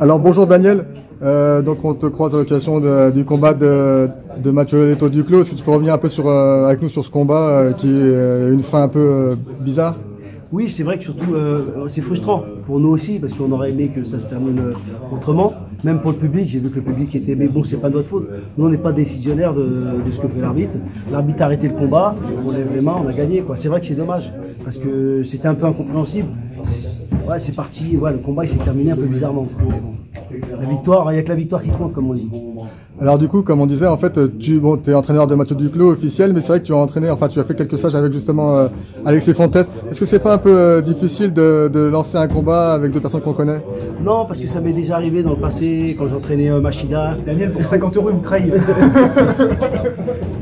Alors bonjour Daniel, donc on te croise à l'occasion du combat de Mathieu Leto Duclos. Est-ce que tu peux revenir un peu avec nous sur ce combat qui est une fin un peu bizarre? Oui, c'est vrai que surtout c'est frustrant pour nous aussi parce qu'on aurait aimé que ça se termine autrement. Même pour le public, j'ai vu que le public était, mais bon, c'est pas notre faute. Nous, on n'est pas décisionnaire de ce que fait l'arbitre. L'arbitre a arrêté le combat, on lève les mains, on a gagné, quoi. C'est vrai que c'est dommage parce que c'était un peu incompréhensible. Ouais, c'est parti, ouais, le combat il s'est terminé un peu bizarrement. La victoire, il n'y a que la victoire qui compte, comme on dit. Alors du coup, comme on disait, en fait, tu es entraîneur de Mathieu Duclos officiel, mais c'est vrai que tu as entraîné, enfin tu as fait quelques stages avec justement Alexis Fontes. Est-ce que c'est pas un peu difficile de lancer un combat avec deux personnes qu'on connaît? Non, parce que ça m'est déjà arrivé dans le passé, quand j'entraînais Machida. Daniel, pour 50 €, il me trahit.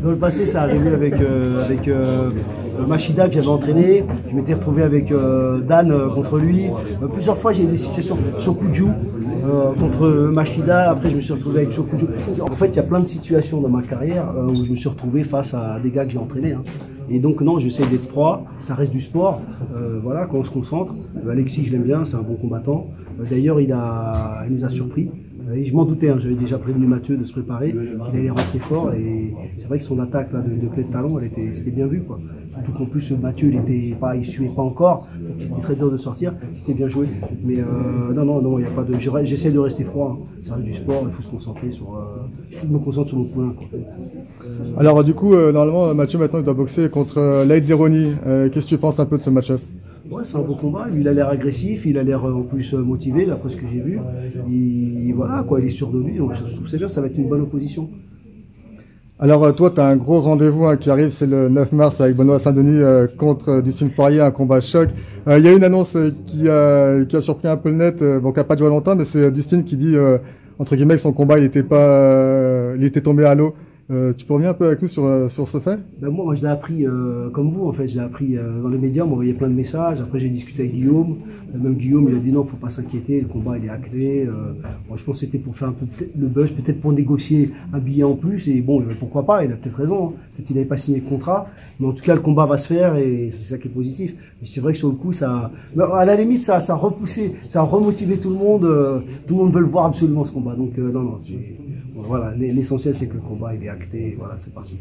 Dans le passé, ça arrivait avec Machida que j'avais entraîné. Je m'étais retrouvé avec Dan contre lui. Plusieurs fois, j'ai eu des situations sur Kudju contre Machida. Après, je me suis retrouvé avec Kudju. En fait, il y a plein de situations dans ma carrière où je me suis retrouvé face à des gars que j'ai entraînés. Hein. Et donc, non, j'essaie d'être froid. Ça reste du sport. Voilà, quand on se concentre. Alexis, je l'aime bien, c'est un bon combattant. D'ailleurs, il nous a surpris. Et je m'en doutais, hein, j'avais déjà prévenu Mathieu de se préparer, il allait rentrer fort et c'est vrai que son attaque là, de clé de talon, c'était bien vu, quoi. Surtout qu'en plus Mathieu il suait pas encore, donc c'était très dur de sortir, c'était bien joué. Mais non, il y a pas de. J'essaie de rester froid, hein. Ça reste du sport, il faut se concentrer je me concentre sur mon point, quoi. Alors du coup, normalement Mathieu maintenant il doit boxer contre Laïd Zeroni. Qu'est-ce que tu penses un peu de ce match-up? Ouais, c'est un beau combat. Lui, il a l'air agressif, il a l'air en plus motivé, d'après ce que j'ai vu. Voilà, quoi, il est sûr de lui. Donc, je trouve que c'est bien, ça va être une bonne opposition. Alors toi, tu as un gros rendez-vous qui arrive, c'est le 9 mars avec Benoît Saint-Denis contre Dustin Poirier, un combat choc. Il y a une annonce qui a surpris un peu le net, bon, qui n'a pas duré longtemps, mais c'est Dustin qui dit, entre guillemets, que son combat, il était tombé à l'eau. Tu peux revenir un peu avec nous sur ce fait? Ben moi, je l'ai appris comme vous, en fait. Je l'ai appris dans les médias, on m'a envoyé plein de messages. Après, j'ai discuté avec Guillaume. Même Guillaume, il a dit non, faut pas s'inquiéter, le combat, il est acté. Moi, je pense que c'était pour faire un peu le buzz, peut-être pour négocier un billet en plus. Et bon, pourquoi pas, il a peut-être raison. Hein. Peut-être qu'il n'avait pas signé le contrat. Mais en tout cas, le combat va se faire et c'est ça qui est positif. Mais c'est vrai que sur le coup, à la limite, ça a repoussé, ça a remotivé tout le monde. Tout le monde veut le voir absolument, ce combat. Donc, non, voilà, l'essentiel, c'est que le combat, il est acté. Voilà, c'est parti.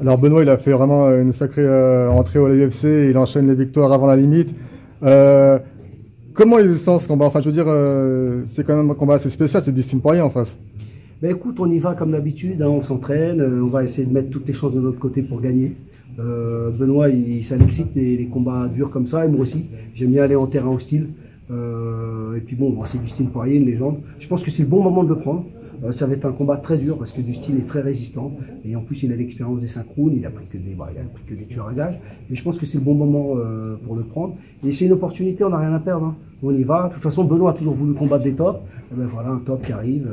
Alors Benoît, il a fait vraiment une sacrée entrée au UFC, il enchaîne les victoires avant la limite. Comment il sent ce combat? Enfin, je veux dire, c'est quand même un combat assez spécial, c'est Dustin Poirier en face. Ben écoute, on y va comme d'habitude, hein, on s'entraîne, on va essayer de mettre toutes les chances de notre côté pour gagner. Benoît, ça l'excite les combats durs comme ça, et moi aussi. J'aime bien aller en terrain hostile. Et puis bon, c'est Dustin Poirier, une légende. Je pense que c'est le bon moment de le prendre. Ça va être un combat très dur parce que Dustin est très résistant et en plus il a l'expérience des 5 rounds, il a pris que des tueurs à gages. Mais je pense que c'est le bon moment pour le prendre. Et c'est une opportunité, on n'a rien à perdre. Hein. On y va. De toute façon, Benoît a toujours voulu combattre des tops. Et ben voilà, un top qui arrive.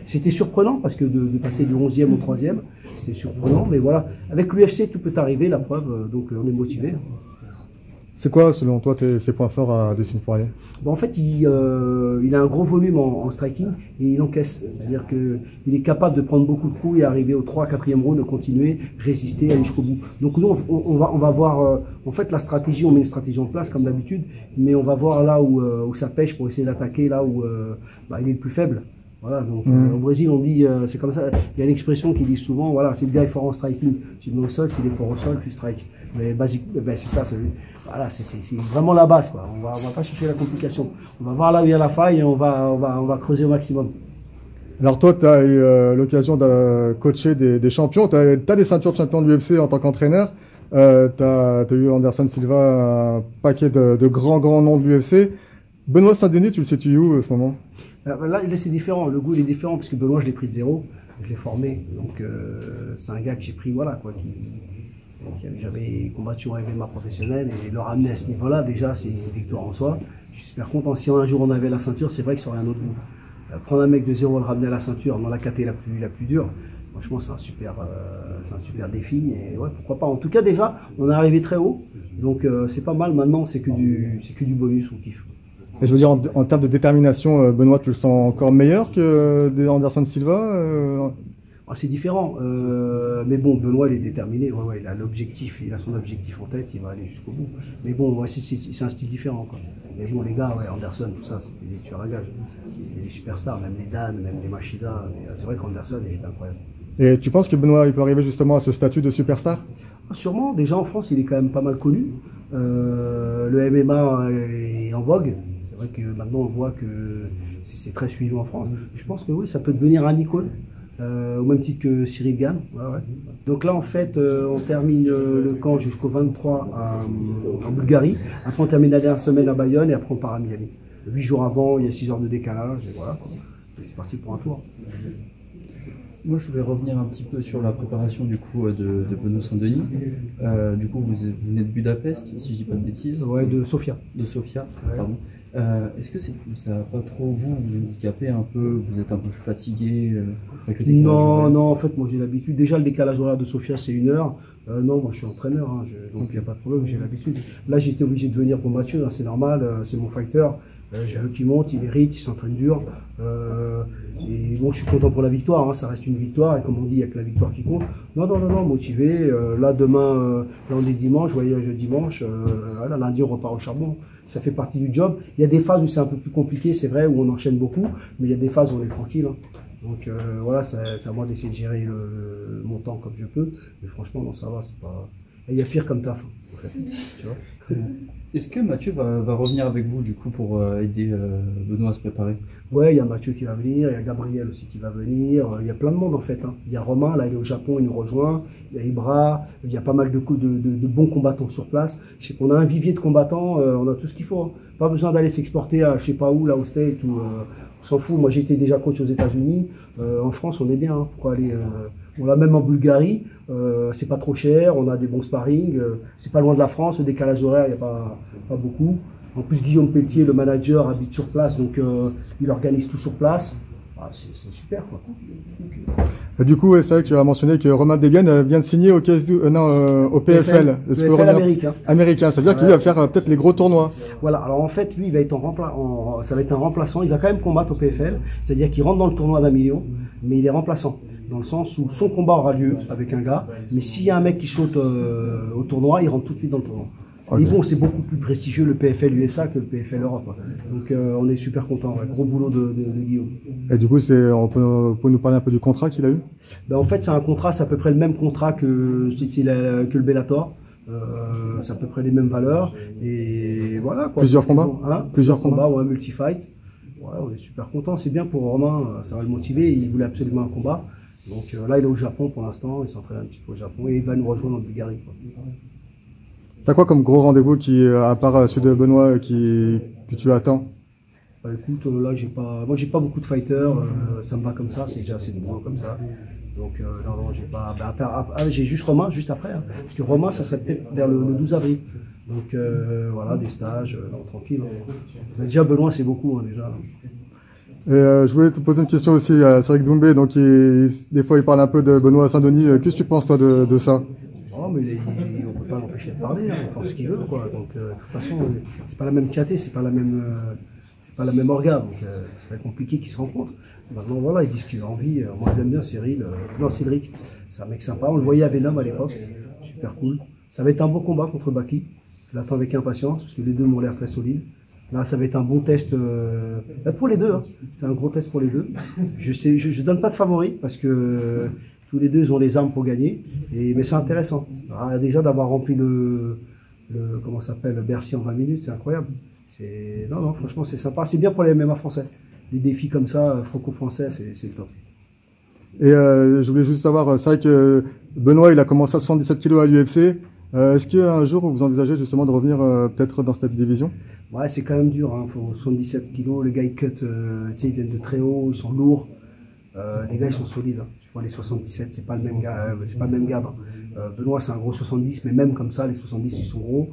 C'était surprenant parce que de passer du 11e au 3e, c'était surprenant. Mais voilà, avec l'UFC, tout peut arriver, la preuve. Donc on est motivé. C'est quoi, selon toi, ses points forts à Dustin Poirier? Bon, en fait, il a un gros volume en striking et il encaisse. C'est-à-dire qu'il est capable de prendre beaucoup de coups et arriver au 3 4e round, de continuer, résister, aller jusqu'au bout. Donc nous, on va voir, en fait, la stratégie, on met une stratégie en place comme d'habitude, mais on va voir là où ça pêche pour essayer d'attaquer là où il est le plus faible. Voilà, donc au Brésil, on dit, c'est comme ça, il y a une expression qui dit souvent, voilà, si le gars est fort en striking, tu le mets au sol, s'il est fort au sol, tu strikes. Mais basiquement, c'est ça, voilà, c'est vraiment la base, quoi. On va pas chercher la complication. On va voir là où il y a la faille et on va creuser au maximum. Alors toi, tu as eu l'occasion de coacher des champions, tu as des ceintures de champion de l'UFC en tant qu'entraîneur, tu as eu Anderson Silva, un paquet de grands noms de l'UFC. Benoît Saint-Denis, tu le situes où à ce moment? Là, c'est différent, le goût il est différent parce que Benoît, je l'ai pris de zéro, je l'ai formé, donc c'est un gars que j'ai pris, voilà, quoi, j'avais combattu en MMA professionnel et le ramener à ce niveau-là, déjà, c'est une victoire en soi. Je suis super content. Si un jour on avait la ceinture, c'est vrai que ça aurait un autre goût. Prendre un mec de zéro et le ramener à la ceinture dans la KT la plus dure, franchement, c'est un super défi. Et ouais, pourquoi pas. En tout cas, déjà, on est arrivé très haut, donc c'est pas mal. Maintenant, c'est que du bonus, on kiffe. Et je veux dire, en termes de détermination, Benoît, tu le sens encore meilleur que des Anderson Silva Ah, c'est différent. Mais bon, Benoît, il est déterminé. Ouais, ouais, il a l'objectif, il a son objectif en tête, il va aller jusqu'au bout. Mais bon, ouais, c'est un style différent, quoi. Mais bon, les gars, ouais, Anderson, tout ça, c'était des tueurs à gages. C'était des superstars, même les Dan, même les Machida. C'est vrai qu'Anderson, il est incroyable. Et tu penses que Benoît il peut arriver justement à ce statut de superstar? Sûrement, déjà en France, il est quand même pas mal connu. Le MMA est en vogue. C'est vrai que maintenant, on voit que c'est très suivi en France. Je pense que oui, ça peut devenir un icône. Au même titre que Cyril Gann. Ouais, ouais. Donc là, en fait, on termine le camp jusqu'au 23 en Bulgarie. Après, on termine la dernière semaine à Bayonne et après, on part à Miami. 8 jours avant, il y a 6 heures de décalage. Et voilà. Et c'est parti pour un tour. Moi, je voulais revenir un petit peu sur la préparation du coup de Benoît Saint-Denis. Du coup, vous venez de Budapest, si je dis pas de bêtises. Ouais, de Sofia. De Sofia, ouais. Pardon. Est-ce que ça n'a pas trop vous handicapé un peu? Vous êtes un peu plus fatigué avec le décalage horaire? Non, en fait, moi j'ai l'habitude. Déjà, le décalage horaire de Sofia, c'est 1 heure. Non, moi je suis entraîneur, hein, donc il n'y a pas de problème, j'ai l'habitude. Là, j'étais obligé de venir pour Mathieu, hein, c'est normal, c'est mon fighter. J'ai vu qu'il monte, il hérite, il s'entraîne dur. Et bon, je suis content pour la victoire, hein, ça reste une victoire. Et comme on dit, il n'y a que la victoire qui compte. Non, motivé. Là, demain, là on est dimanche, voyage dimanche. Là, lundi, on repart au charbon. Ça fait partie du job. Il y a des phases où c'est un peu plus compliqué, c'est vrai, où on enchaîne beaucoup. Mais il y a des phases où on est tranquille. Hein. Donc voilà, c'est à moi d'essayer de gérer mon temps comme je peux. Mais franchement, non, ça va, c'est pas. Il y a pire comme taf, en fait. Tu vois. Est-ce que Mathieu va revenir avec vous du coup pour aider Benoît à se préparer? Ouais, il y a Mathieu qui va venir, il y a Gabriel aussi qui va venir, il y a plein de monde en fait. Hein. Il y a Romain, là il est au Japon, il nous rejoint, il y a Ibra, il y a pas mal de bons combattants sur place. Je sais qu'on a un vivier de combattants, on a tout ce qu'il faut. Hein. Pas besoin d'aller s'exporter à je sais pas où, là au State, ou, on s'en fout. Moi j'étais déjà coach aux États-Unis, en France on est bien, hein. Pourquoi aller on l'a même en Bulgarie, c'est pas trop cher, on a des bons sparring, c'est pas loin de la France, le décalage horaire, il n'y a pas beaucoup. En plus, Guillaume Pelletier, le manager, habite sur place, donc il organise tout sur place. Ah, c'est super, quoi. Et du coup, c'est vrai que tu as mentionné que Romain Desbiennes vient de signer au au PFL. PFL américain. Américain, c'est-à-dire qu'il va faire peut-être les gros tournois. Voilà, alors en fait, lui, il va être ça va être un remplaçant. Il va quand même combattre au PFL, c'est-à-dire qu'il rentre dans le tournoi d'1 million, mais il est remplaçant. Dans le sens où son combat aura lieu avec un gars, mais s'il y a un mec qui saute au tournoi, il rentre tout de suite dans le tournoi. Okay. Et bon, c'est beaucoup plus prestigieux le PFL USA que le PFL Europe. Quoi. Donc on est super content. Ouais. Gros boulot de Guillaume. Et du coup, on peut nous parler un peu du contrat qu'il a eu? Ben, en fait, c'est un contrat, c'est à peu près le même contrat que le Bellator. C'est à peu près les mêmes valeurs. Et voilà. Quoi. Plusieurs combats bon, hein. Plusieurs combats, ouais, multi-fight. Ouais, on est super content. C'est bien pour Romain, ça va le motiver. Il voulait absolument un combat. Donc là, il est au Japon pour l'instant. Il s'entraîne un petit peu au Japon et il va nous rejoindre en Bulgarie. Quoi. T'as quoi comme gros rendez-vous à part celui de Benoît que tu attends? Bah, écoute, là moi j'ai pas beaucoup de fighters, ça me va comme ça, c'est déjà assez de boulot comme ça. Donc non, j'ai pas. J'ai juste Romain juste après, hein, parce que Romain ça serait peut-être vers le 12 avril. Donc voilà, des stages, tranquille. Hein. Déjà Benoît c'est beaucoup hein, déjà. Et je voulais te poser une question aussi à Cédric Doumbé, donc des fois il parle un peu de Benoît Saint-Denis. Qu'est-ce que tu penses toi de ça? Non, mais on peut pas l'empêcher de parler, hein, il pense ce qu'il veut, quoi. Donc, de toute façon, c'est pas la même caté, c'est pas la même organe, donc c'est très compliqué qu'ils se rencontrent. Maintenant, voilà, ils disent qu'il a envie. Moi, j'aime bien Cédric, c'est un mec sympa. On le voyait à Venom à l'époque, super cool. Ça va être un beau combat contre Baki. Je l'attends avec impatience parce que les deux m'ont l'air très solides. Là, ça va être un bon test pour les deux. Hein. C'est un gros test pour les deux. Je donne pas de favoris parce que tous les deux ils ont les armes pour gagner, mais c'est intéressant. Alors, déjà d'avoir rempli comment s'appelle Bercy en 20 minutes, c'est incroyable. Non, franchement c'est sympa, c'est bien pour les MMA français. Des défis comme ça, franco-français, c'est le top. Et je voulais juste savoir, c'est vrai que Benoît il a commencé à 77 kg à l'UFC. Est-ce qu'un jour vous envisagez justement de revenir peut-être dans cette division? Ouais, c'est quand même dur, hein. Faut 77 kg, les gars ils cut, ils viennent de très haut, ils sont lourds. Les gars ils sont solides. Hein. Tu vois les 77, c'est pas le même gars, c'est pas le même gars. Hein. Benoît c'est un gros 70, mais même comme ça les 70 ils sont gros.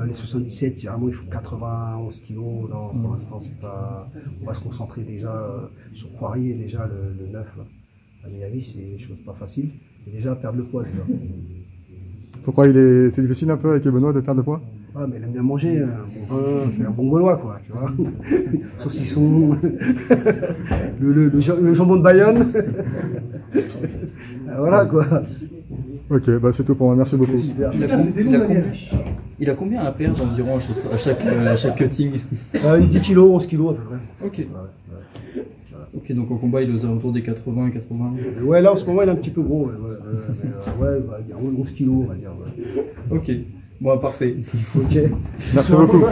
Les 77, vraiment il faut 91 kg. Non, pour l'instant c'est pas. On va se concentrer déjà sur Poirier déjà le 9 là. À Miami c'est des choses pas faciles. Et déjà perdre le poids déjà. Pourquoi c'est difficile un peu avec Benoît de perdre le poids? Ouais, mais il aime bien manger, un bon vin, c'est un bon Gaulois, quoi, tu vois. Saucisson, le jambon de Bayonne. Voilà quoi. Ok, bah c'est tout pour moi, merci beaucoup. Super. Il a combien à perdre environ à chaque cutting? 10 kilos, 11 kilos à peu près. Ok. Ok, donc au combat, il est aux alentours des 80, 80. Ouais, là en ce moment, il est un petit peu gros. Ouais, bah, il y a 11 kilos, on va dire. Ouais. Ok, bon, parfait. Ok. Merci beaucoup.